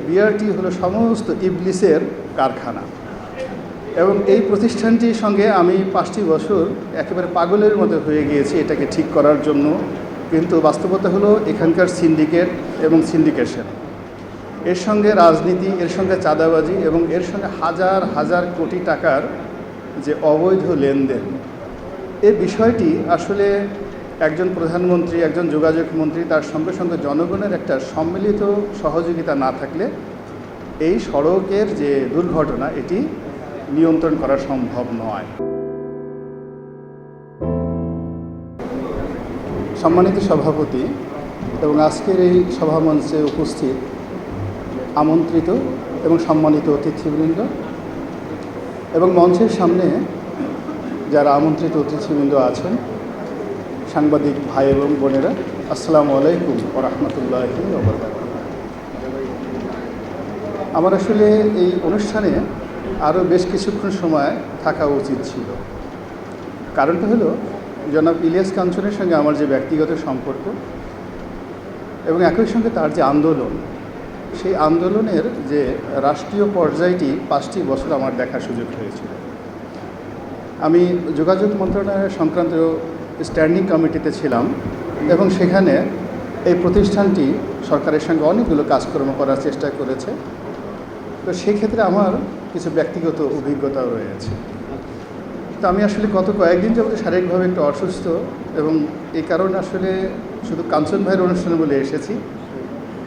BRT হলো সমস্ত ইবলিসের কারখানা এবং এই প্রতিষ্ঠানটির সঙ্গে আমি 5টি বছর একেবারে পাগলের মতো হয়ে গিয়েছি এটাকে ঠিক করার জন্য। কিন্তু বাস্তবতা হলো এখানকার সিন্ডিকেট এবং সিন্ডিকেশন, এর সঙ্গে রাজনীতি, এর সঙ্গে চাঁদাবাজি এবং এর সঙ্গে হাজার হাজার কোটি টাকার যে অবৈধ লেনদেন, এই বিষয়টি আসলে একজন প্রধানমন্ত্রী, একজন যোগাযোগ মন্ত্রী, তার সঙ্গে সঙ্গে জনগণের একটা সম্মিলিত সহযোগিতা না থাকলে এই সড়কের যে দুর্ঘটনা এটি নিয়ন্ত্রণ করা সম্ভব নয়। সম্মানিত সভাপতি এবং আজকের এই সভামঞ্চে উপস্থিত আমন্ত্রিত এবং সম্মানিত অতিথিবৃন্দ এবং মঞ্চের সামনে যারা আমন্ত্রিত অতিথিবৃন্দ আছেন, সাংবাদিক ভাই এবং বোনেরা, আসসালামু আলাইকুম ওয়া রাহমাতুল্লাহি ওয়া বারাকাতুহু। আমার আসলে এই অনুষ্ঠানে আরও বেশ কিছুক্ষণ সময় থাকা উচিত ছিল। কারণটা হলো জনাব ইলিয়াস কাঞ্চনের সঙ্গে আমার যে ব্যক্তিগত সম্পর্ক এবং একই সঙ্গে তার যে আন্দোলন, সেই আন্দোলনের যে রাষ্ট্রীয় পর্যায়টি 5টি বছর আমার দেখার সুযোগ হয়েছিল। আমি যোগাযোগ মন্ত্রণালয় সংক্রান্ত স্ট্যান্ডিং কমিটিতে ছিলাম এবং সেখানে এই প্রতিষ্ঠানটি সরকারের সঙ্গে অনেকগুলো কাজকর্ম করার চেষ্টা করেছে। তো সেক্ষেত্রে আমার কিছু ব্যক্তিগত অভিজ্ঞতাও রয়েছে। তো আমি আসলে গত কয়েকদিন যাবত শারীরিকভাবে একটু অসুস্থ এবং এই কারণে আসলে শুধু কাঞ্চন ভাইয়ের অনুষ্ঠানে বলে এসেছি।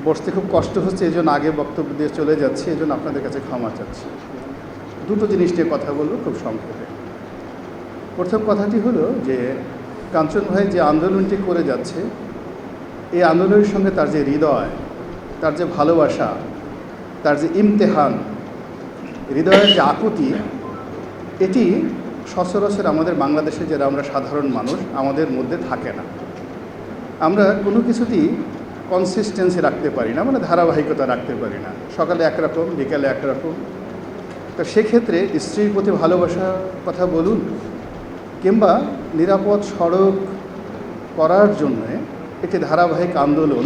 বসতে খুব কষ্ট হচ্ছে, এই জন্য আগে বক্তব্য দিয়ে চলে যাচ্ছি, এই জন্য আপনাদের কাছে ক্ষমা চাচ্ছি। দুটো জিনিস নিয়ে কথা বলবো খুব সংক্ষেপে। প্রথম কথাটি হলো যে কাঞ্চন ভাই যে আন্দোলনটি করে যাচ্ছে, এই আন্দোলনের সঙ্গে তার যে হৃদয়, তার যে ভালোবাসা, তার যে ইমতেহান, হৃদয়ের যে আকুতি, এটি সচরাচর আমাদের বাংলাদেশে যারা আমরা সাধারণ মানুষ আমাদের মধ্যে থাকে না। আমরা কোনো কিছুতেই কনসিস্টেন্সি রাখতে পারি না, মানে ধারাবাহিকতা রাখতে পারি না। সকালে একরকম, বিকালে একরকম। তো সেক্ষেত্রে স্ত্রীর প্রতি ভালোবাসার কথা বলুন কিংবা নিরাপদ সড়ক করার জন্য একটি ধারাবাহিক আন্দোলন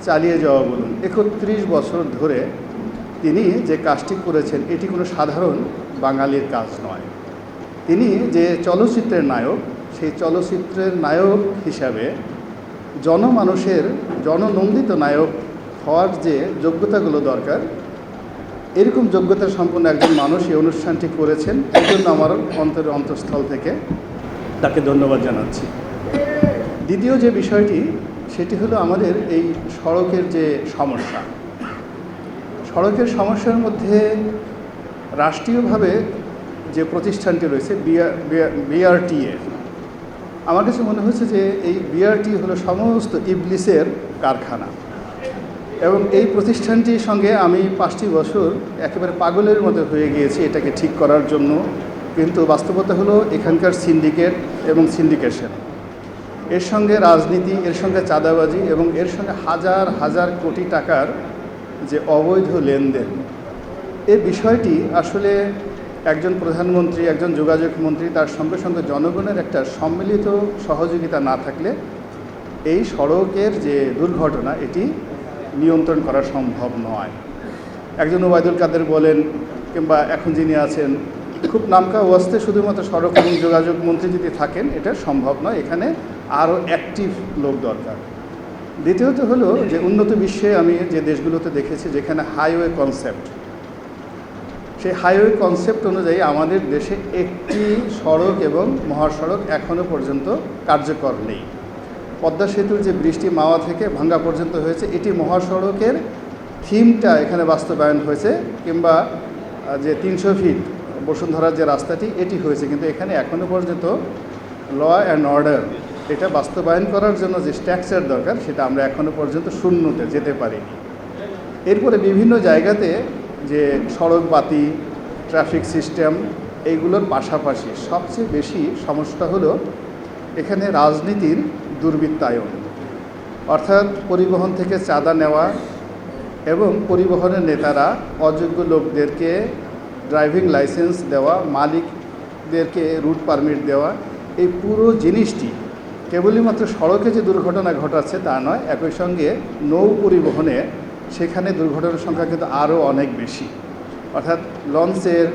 চালিয়ে যাওয়া বলুন, 31 বছর ধরে তিনি যে কাজটি করেছেন এটি কোনো সাধারণ বাঙালির কাজ নয়। তিনি যে চলচ্চিত্রের নায়ক, সেই চলচ্চিত্রের নায়ক হিসাবে জনমানুষের জননন্দিত নায়ক হওয়ার যে যোগ্যতাগুলো দরকার, এরকম যোগ্যতা সম্পন্ন একজন মানুষ এই অনুষ্ঠানটি করেছেন। এই জন্য আমার অন্তঃস্থল থেকে তাকে ধন্যবাদ জানাচ্ছি। দ্বিতীয় যে বিষয়টি, সেটি হলো আমাদের এই সড়কের যে সমস্যা। সড়কের সমস্যার মধ্যে রাষ্ট্রীয়ভাবে যে প্রতিষ্ঠানটি রয়েছে বিআরটিএ, আমার কাছে মনে হচ্ছে যে এই বিআরটি হলো সমস্ত ইবলিসের কারখানা এবং এই প্রতিষ্ঠানটির সঙ্গে আমি 5টি বছর একেবারে পাগলের মতো হয়ে গিয়েছি এটাকে ঠিক করার জন্য। কিন্তু বাস্তবতা হলো এখানকার সিন্ডিকেট এবং সিন্ডিকেশন, এর সঙ্গে রাজনীতি, এর সঙ্গে চাঁদাবাজি এবং এর সঙ্গে হাজার হাজার কোটি টাকার যে অবৈধ লেনদেন, এই বিষয়টি আসলে একজন প্রধানমন্ত্রী, একজন যোগাযোগ মন্ত্রী, তার সঙ্গে সঙ্গে জনগণের একটা সম্মিলিত সহযোগিতা না থাকলে এই সড়কের যে দুর্ঘটনা এটি নিয়ন্ত্রণ করা সম্ভব নয়। একজন ওবায়দুল কাদের বলেন কিংবা এখন যিনি আছেন, খুব নামকা ওয়াস্তে শুধুমাত্র সড়ক এবং যোগাযোগ মন্ত্রী যদি থাকেন এটা সম্ভব নয়, এখানে আরও অ্যাক্টিভ লোক দরকার। দ্বিতীয়ত হলো যে উন্নত বিশ্বে আমি যে দেশগুলোতে দেখেছি যেখানে হাইওয়ে কনসেপ্ট, সেই হাইওয়ে কনসেপ্ট অনুযায়ী আমাদের দেশে একটি সড়ক এবং মহাসড়ক এখনও পর্যন্ত কার্যকর নেই। পদ্মা সেতুর যে বৃষ্টি মাওয়া থেকে ভাঙ্গা পর্যন্ত হয়েছে, এটি মহাসড়কের থিমটা এখানে বাস্তবায়ন হয়েছে, কিংবা যে 300 ফিট বসুন্ধরার যে রাস্তাটি এটি হয়েছে, কিন্তু এখানে এখনও পর্যন্ত ল অ্যান্ড অর্ডার এটা বাস্তবায়ন করার জন্য যে স্ট্রাকচার দরকার সেটা আমরা এখনও পর্যন্ত শূন্যতে যেতে পারিনি। এরপরে বিভিন্ন জায়গাতে যে সড়ক বাতি, ট্রাফিক সিস্টেম, এইগুলোর পাশাপাশি সবচেয়ে বেশি সমস্যা হলো এখানে রাজনীতির দুর্বৃত্তায়ন, অর্থাৎ পরিবহন থেকে চাঁদা নেওয়া এবং পরিবহনের নেতারা অযোগ্য লোকদেরকে ড্রাইভিং লাইসেন্স দেওয়া, মালিকদেরকে রুট পারমিট দেওয়া, এই পুরো জিনিসটি কেবলই মাত্র সড়কে যে দুর্ঘটনা ঘটাচ্ছে তা নয়, একই সঙ্গে নৌ পরিবহনে সেখানে দুর্ঘটনার সংখ্যা কিন্তু আরও অনেক বেশি। অর্থাৎ লঞ্চের,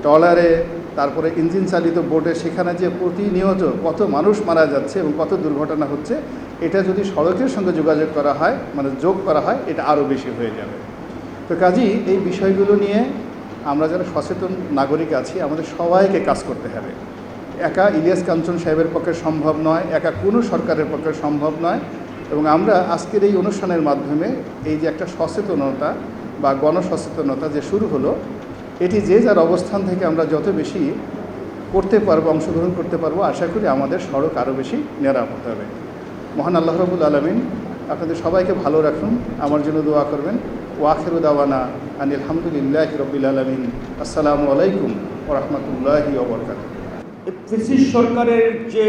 ট্রলারে, তারপরে ইঞ্জিন চালিত বোটে সেখানে যে প্রতিনিয়ত কত মানুষ মারা যাচ্ছে এবং কত দুর্ঘটনা হচ্ছে, এটা যদি সড়কের সঙ্গে যোগাযোগ করা হয়, মানে যোগ করা হয়, এটা আরও বেশি হয়ে যাবে। তো কাজেই এই বিষয়গুলো নিয়ে আমরা যারা সচেতন নাগরিক আছি, আমাদের সবাইকে কাজ করতে হবে। একা ইলিয়াস কাঞ্চন সাহেবের পক্ষে সম্ভব নয়, একা কোনো সরকারের পক্ষে সম্ভব নয়। এবং আমরা আজকের এই অনুষ্ঠানের মাধ্যমে এই যে একটা সচেতনতা বা গণসচেতনতা যে শুরু হলো, এটি যে যার অবস্থান থেকে আমরা যত বেশি করতে পারবো, অংশগ্রহণ করতে পারবো, আশা করি আমাদের সড়ক আরও বেশি নিরাপদ হবে। মহান আল্লাহ রাব্বুল আলামিন আপনাদের সবাইকে ভালো রাখুন, আমার জন্য দোয়া করবেন। ওয়াখিরু দাওয়ানা আনিল হামদুলিল্লাহি রাব্বিল আলামিন। আসসালামু আলাইকুম ওয়া রাহমাতুল্লাহি ওয়া বারাকাতুহু। ফ্যাসিস্ট সরকারের যে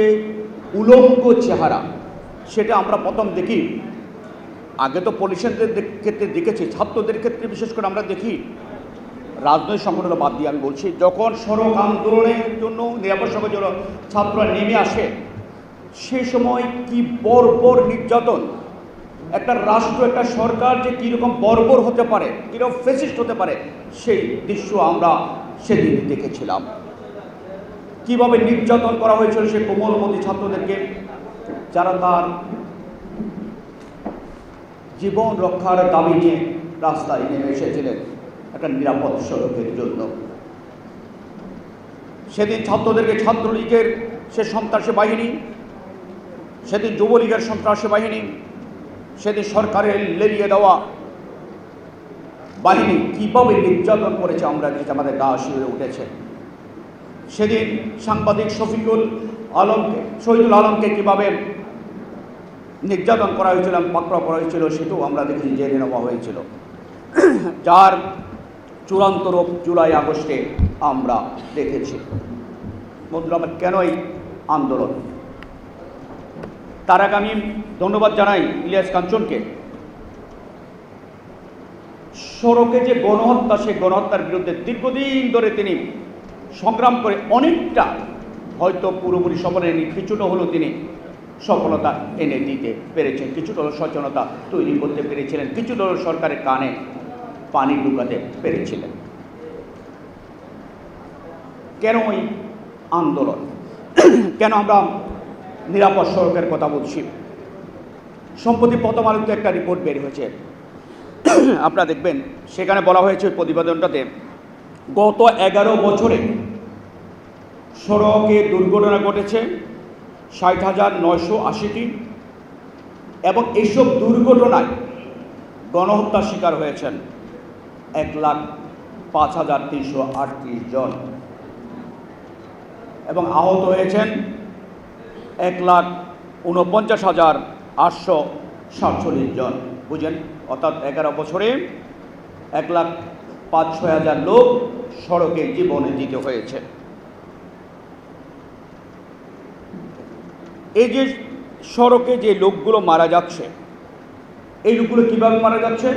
উলঙ্গ চেহারা, সেটা আমরা প্রথম দেখি। আগে তো পলিটিশিয়ানদের ক্ষেত্রে দেখেছি, ছাত্রদের ক্ষেত্রে বিশেষ করে আমরা দেখি। রাজনৈতিক সংগঠন বাদ দিয়ে আমি বলছি, যখন সড়ক আন্দোলনের জন্য নিরাপদ সড়কের জন্য ছাত্ররা নেমে আসে, সে সময় কি বর্বর নির্যাতন, একটা রাষ্ট্র, একটা সরকার যে কীরকম বর্বর হতে পারে, কীরকম ফ্যাসিস্ট হতে পারে, সেই দৃশ্য আমরা সেদিন দেখেছিলাম। কীভাবে নির্যাতন করা হয়েছিল সেই কোমলমতি ছাত্রদেরকে, যারা তার জীবন রক্ষার দাবি নিয়ে রাস্তায় নেমে এসেছিলেন একটা নিরাপদ সড়কের জন্য। সেদিন ছাত্রদেরকে ছাত্রলীগের সে সন্ত্রাসী বাহিনী, সেদিন যুবলীগের সন্ত্রাসী বাহিনী, সেদিন সরকারের লেলিয়ে দেওয়া বাহিনী কীভাবে নির্যাতন করেছে আমরা দেখেছি, আমাদের গা শিউরে উঠেছে। সেদিন সাংবাদিক শফিকুল আলমকে, শহীদুল আলমকে কীভাবে নির্যাতন করা হয়েছিল, পাকড়াও করা হয়েছিল, সেটাও আমরা দেখেছি, জেলে নেওয়া হয়েছিল। যার চূড়ান্ত রূপ জুলাই আগস্টে আমরা দেখেছি। বন্ধুরা, আমার কেন এই আন্দোলন, তার আগে আমি ধন্যবাদ জানাই ইলিয়াস কাঞ্চনকে। সড়কে যে গণহত্যা, সেই গণহত্যার বিরুদ্ধে দীর্ঘদিন ধরে তিনি সংগ্রাম করে অনেকটা, হয়তো পুরোপুরি সফল হয়নি, কিছুটা হলেও তিনি সফলতা এনে দিতে পেরেছেন, কিছুটা হলেও সচেতনতা তৈরি করতে পেরেছিলেন, কিছুটা হলেও সরকারের কানে পানি ঢুকাতে পেরেছিলেন। কেন এই আন্দোলন, কেন আমরা নিরাপদ সড়কের কথা বলছি? সম্প্রতি প্রথম আলোতে একটা রিপোর্ট বের হয়েছে, আপনারা দেখবেন, সেখানে বলা হয়েছে প্রতিবেদনটাতে, গত 11 বছরে সড়কে দুর্ঘটনা ঘটেছে 60,980টি, এবং এইসব দুর্ঘটনায় গণহত্যার শিকার হয়েছেন 1,05,338 জন, এবং আহত হয়েছেন 1,49,847 জন। বুঝেন, অর্থাৎ 11 বছরে 1,05,000-6,000 লোক সড়কে জীবনে দিতে হয়েছে। এই যে সড়কে যে লোকগুলো মারা যাচ্ছে, এই লোকগুলো কীভাবে মারা যাচ্ছে?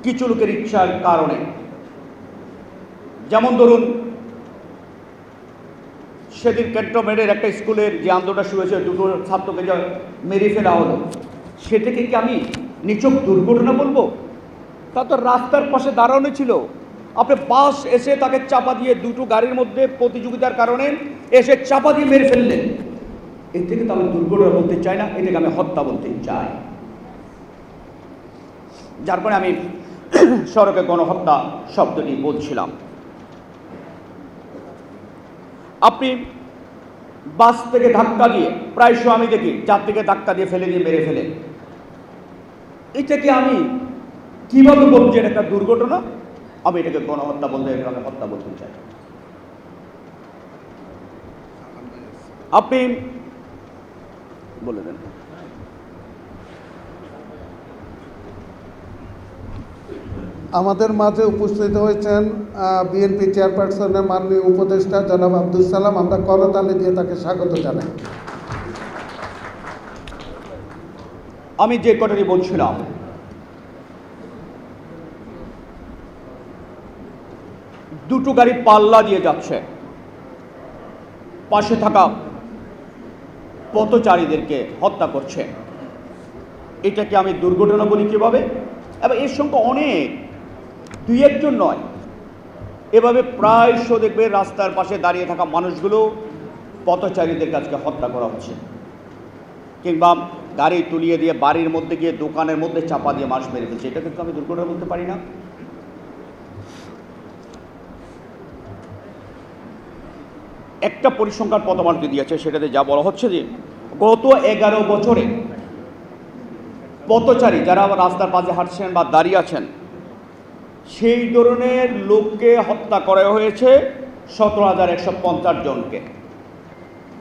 কিছু লোকের ইচ্ছার কারণে। যেমন ধরুন, সেদিন ক্যান্টনমেন্টের একটা স্কুলের যে আন্দোলনটা শুরু হয়েছে, দুটো ছাত্রকে যা মেরে ফেলা হলো, সেটাকে কি আমি নিছক দুর্ঘটনা বলবো? তা তো রাস্তার পাশে দাঁড়ানো ছিল, আপনি বাস এসে তাকে চাপা দিয়ে, দুটো গাড়ির মধ্যে প্রতিযোগিতার কারণে এসে চাপা দিয়ে মেরে ফেললেন। এর থেকে তো আমি দুর্ঘটনা বলতে চাই না, এটাকে আমি হত্যা বলতে চাই। যার ফলে আমি সড়কে গণহত্যা শব্দটি বলছিলাম। আপনি বাস থেকে ধাক্কা দিয়ে, প্রায়শই আমি দেখি যাত্রীকে ধাক্কা দিয়ে ফেলে দিয়ে মেরে ফেলে, এটাকে আমি কীভাবে বলবো যে এটা একটা দুর্ঘটনা? আমি এটাকে গণহত্যা বলতে, আমি হত্যা বলতে চাই। আপনি বলে দেন। আমাদের মাঝে উপস্থিত হয়েছেন বিএনপি চেয়ারপারসনের মাননীয় উপদেষ্টা জনাব আব্দুল সালাম। আমরা করতালি দিয়ে তাকে স্বাগত জানাই। আমি যে কথাটি বলছিলাম, দুটো গাড়ি পাল্লা দিয়ে যাচ্ছে, পাশে থাকা পথচারীদেরকে হত্যা করছে। এটাকে আমি দুর্ঘটনা বলি কীভাবে? এবং এর সঙ্গে অনেক, দুই একজন নয়, এভাবে প্রায়শ দেখবে রাস্তার পাশে দাঁড়িয়ে থাকা মানুষগুলো পথচারীদের কাছে হত্যা করা হচ্ছে, কিংবা গাড়ি তুলিয়ে দিয়ে বাড়ির মধ্যে গিয়ে দোকানের মধ্যে চাপা দিয়ে মানুষ মেরে ফেলছে। এটা কিন্তু আমি দুর্ঘটনা বলতে পারি না। একটা পরিসংখ্যান পদমার্কে দিয়েছে, সেটাতে যা বলা হচ্ছে যে গত 11 বছরে পথচারী যারা রাস্তার পাশে হাঁটছেন বা দাঁড়িয়ে আছেন, সেই ধরনের লোককে হত্যা করা হয়েছে 17,150 জনকে।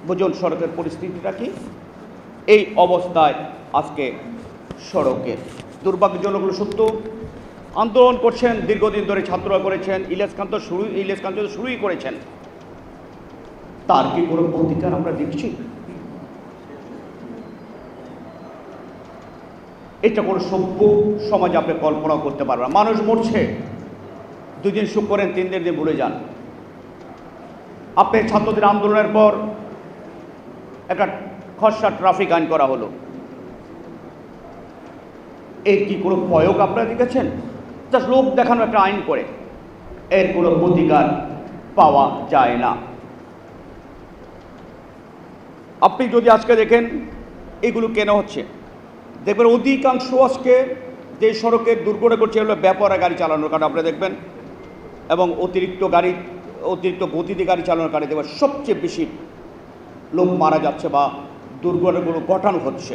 বুঝুন সড়কের পরিস্থিতিটা কি। এই অবস্থায় আজকে সড়কে দুর্ভাগ্যজনক সত্য, আন্দোলন করছেন দীর্ঘদিন ধরে, ছাত্ররা করেছেন, ইলিয়াস কাঞ্চন শুরুই করেছেন, তার কি কোনো প্রতিকার আমরা দেখছি? এটা কোনো সভ্য সমাজে আপনি কল্পনা করতে পারবেন না। মানুষ মরছে, 2 দিন সুখ করেন, 3 দিন ভুলে যান। আপনি ছাত্রদের আন্দোলনের পর একটা খসড়া ট্রাফিক আইন করা হলো, এর কি কোনো প্রয়োগ আপনারা দেখেছেন? জাস্ট লোক দেখানো একটা আইন করে, এর কোনো প্রতিকার পাওয়া যায় না। আপনি যদি আজকে দেখেন এগুলো কেন হচ্ছে, দেখবেন অধিকাংশ আজকে যে সড়কে দুর্ঘটনা করছে হলো বেপরোয়া গাড়ি চালানোর কারণে আপনারা দেখবেন, এবং অতিরিক্ত গতিতে গাড়ি চালানোর কারণে দেখবেন সবচেয়ে বেশি লোক মারা যাচ্ছে বা দুর্ঘটনাগুলো ঘটানো হচ্ছে।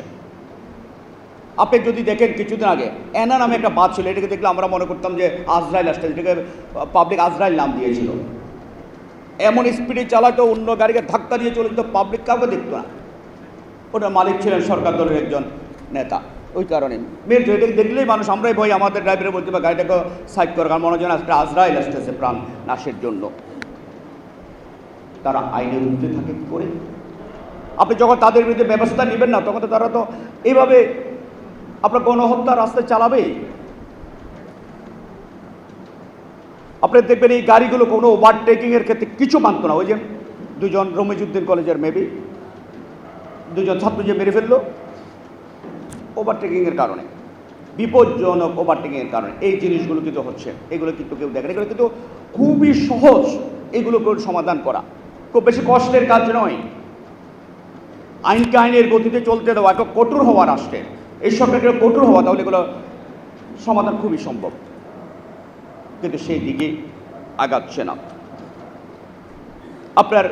আপনি যদি দেখেন কিছুদিন আগে অ্যানা নামে একটা বাস ছিল, এটাকে দেখলে আমরা মনে করতাম যে আজরাইল আসছে, এটাকে পাবলিক আজরাইল নাম দিয়েছিল। এমন স্পিডে চালাতো, অন্য গাড়িকে ধাক্কা দিয়ে চলে যেত, পাবলিক কাউকে দেখতো না। ওটার মালিক ছিলেন সরকার দলের একজন নেতা। ওই কারণে এটাকে দেখলেই মানুষ, আমরাই ভয় আমাদের ড্রাইভারে বলতে পারি গাড়িটাকে সাইড করে, কারণ মনে হয় একটা আজরাইল আসতেছে প্রাণ নাশের জন্য। তারা আইনের ঊর্ধ্বে থাকে কী করে? আপনি যখন তাদের বিরুদ্ধে ব্যবস্থা নেবেন না, তখন তো তারা তো এইভাবে আপনার গণহত্যা রাস্তায় চালাবেই। আপনি দেখবেন এই গাড়িগুলো কোনো ওভারটেকিংয়ের ক্ষেত্রে কিছু মানত না। ওই যে 2 জন রমিজউদ্দিন কলেজের মেবি 2 জন ছাত্র যে মেরে ফেললো ওভারটেকিংয়ের কারণে, বিপজ্জনক ওভারটেকিংয়ের কারণে এই জিনিসগুলো কিন্তু হচ্ছে। এগুলো কিন্তু কেউ দেখেন, এগুলো কিন্তু খুবই সহজ, এগুলো সমাধান করা খুব বেশি কষ্টের কাজ নয়। আইনকে আইনের গতিতে চলতে দেওয়া, একটা কঠোর হওয়া রাষ্ট্রের, এই সরকারের কঠোর হওয়া, তাহলে এগুলো সমাধান খুবই সম্ভব, কিন্তু সেই দিকে আগাচ্ছে না। আপনার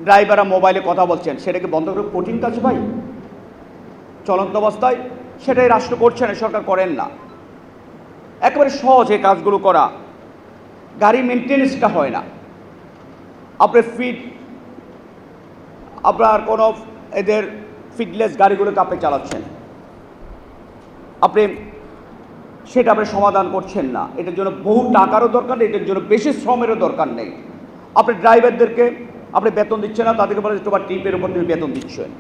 ড্রাইভাররা মোবাইলে কথা বলছেন, সেটাকে বন্ধ করে কঠিন কাজ ভাই, চলন্ত অবস্থায় সেটাই রাষ্ট্র করছেন, সরকার করেন না। একেবারে সহজ এই কাজগুলো করা, গাড়ি মেনটেন্যান্সটা হয় না। আপনার কোনো এদের ফিটলেস গাড়িগুলোকে আপনি চালাচ্ছেন, সেটা আপনি সমাধান করছেন না। এটার জন্য বহু টাকারও দরকার নেই, এটার জন্য বেশি শ্রমেরও দরকার নেই। আপনি ড্রাইভারদেরকে আপনি বেতন দিচ্ছেন না, তাদেরকে বলে তোমার ট্রিপের উপর তুমি বেতন দিচ্ছেন,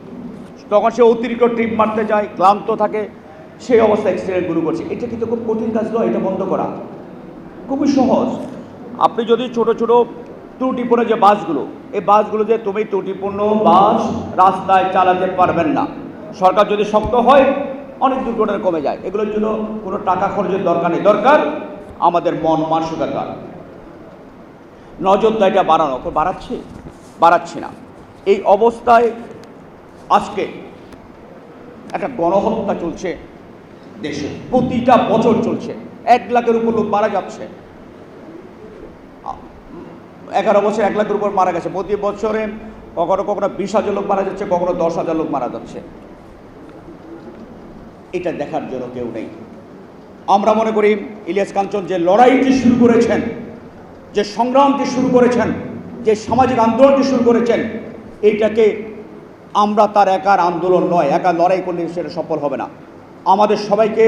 তখন সে অতিরিক্ত ট্রিপ মারতে যায়, ক্লান্ত থাকে, সেই অবস্থা অ্যাক্সিডেন্টগুলো করছে। এটা কিন্তু খুব কঠিন কাজ নয়, এটা বন্ধ করা খুবই সহজ। আপনি যদি ছোট ছোট ত্রুটিপূর্ণ যে বাসগুলো, এই বাসগুলো যে তুমি ত্রুটিপূর্ণ বাস রাস্তায় চালাতে পারবেন না, সরকার যদি শক্ত হয় অনেক দুর্ঘটনা কমে যায়। এগুলোর জন্য কোনো টাকা খরচের দরকার নেই, দরকার আমাদের মন মানসিকতা, নজরদারিটা বাড়ানো। বাড়াচ্ছে না। এই অবস্থায় আজকে একটা গণহত্যা চলছে দেশে, প্রতিটা বছর চলছে, 1 লাখের উপর লোক মারা যাচ্ছে। 11 বছর 1 লাখের উপর মারা গেছে। প্রতি বছরে কখনো 20,000 লোক মারা যাচ্ছে, কখনো 10,000 লোক মারা যাচ্ছে। এটা দেখার জন্য কেউ নেই। আমরা মনে করি ইলিয়াস কাঞ্চন যে লড়াইটি শুরু করেছেন, যে সংগ্রামটি শুরু করেছেন, যে সামাজিক আন্দোলনটি শুরু করেছেন, এইটাকে আমরা তার একার আন্দোলন নয়, একা লড়াই করলে সেটা সফল হবে না। আমাদের সবাইকে,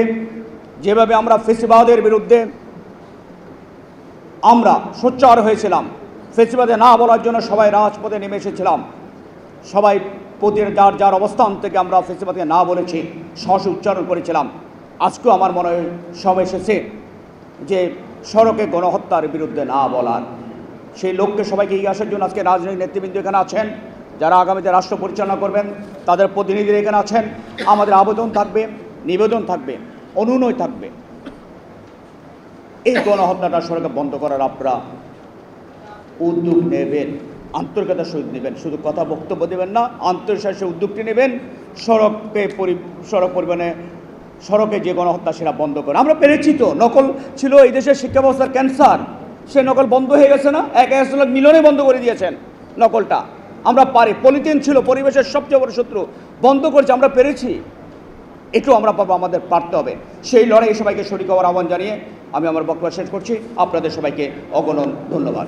যেভাবে আমরা ফেসিবাদের বিরুদ্ধে আমরা সোচ্চার হয়েছিলাম, ফেসিবাদে না বলার জন্য সবাই রাজপথে নেমে এসেছিলাম, সবাই যার যার অবস্থান থেকে আমরা ফেসিবাদকে না বলেছি, সহসে উচ্চারণ করেছিলাম। আজকেও আমার মনে হয় সবাই এসেছে যে সড়কে গণহত্যার বিরুদ্ধে না বলার, সেই লোককে সবাইকে এগিয়ে আসার জন্য আজকে রাজনৈতিক নেতৃবৃন্দ এখানে আছেন, যারা আগামীতে রাষ্ট্র পরিচালনা করবেন তাদের প্রতিনিধিরা এখানে আছেন। আমাদের আবেদন থাকবে, নিবেদন থাকবে, অনুনয় থাকবে, এই গণহত্যাটা সরকার বন্ধ করার আপনারা উদ্যোগ নেবেন, আন্তরিকতার সহিত নেবেন। শুধু কথা বক্তব্য দেবেন না, আন্তর্জাতিক উদ্যোগটি নেবেন। সড়ক পরিবহনে সড়কে যে গণহত্যা সেটা বন্ধ করে। আমরা পেরেছি তো। নকল ছিল এই দেশের শিক্ষা ব্যবস্থার ক্যান্সার, সে নকল বন্ধ হয়ে গেছে না? 1 মিলিয়নে বন্ধ করে দিয়েছেন নকলটা। আমরা পারি। পলিথিন ছিল পরিবেশের সবচেয়ে বড় শত্রু, বন্ধ করেছি। আমরা পেরেছি, এটাও আমরা পাবো, আমাদের পারতে হবে। সেই লড়াই সবাইকে শরীক হওয়ার আহ্বান জানিয়ে আমি আমার বক্তব্য শেষ করছি। আপনাদের সবাইকে অগণন ধন্যবাদ।